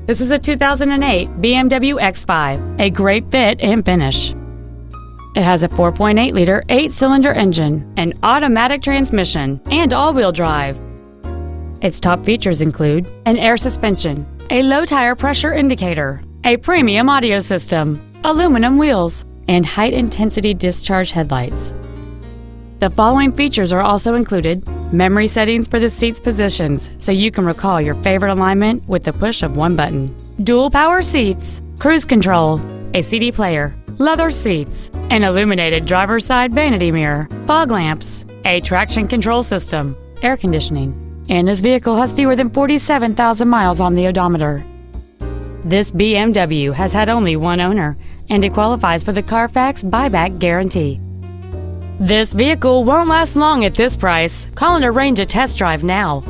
This is a 2008 BMW X5, a great fit and finish. It has a 4.8-liter 8-cylinder engine, an automatic transmission, and all-wheel drive. Its top features include an air suspension, a low tire pressure indicator, a premium audio system, aluminum wheels, and high-intensity discharge headlights. The following features are also included: memory settings for the seat's positions so you can recall your favorite alignment with the push of one button, dual power seats, cruise control, a CD player, leather seats, an illuminated driver's side vanity mirror, fog lamps, a traction control system, air conditioning, and this vehicle has fewer than 47,000 miles on the odometer. This BMW has had only one owner, and it qualifies for the Carfax buyback guarantee. This vehicle won't last long at this price. Call and arrange a test drive now.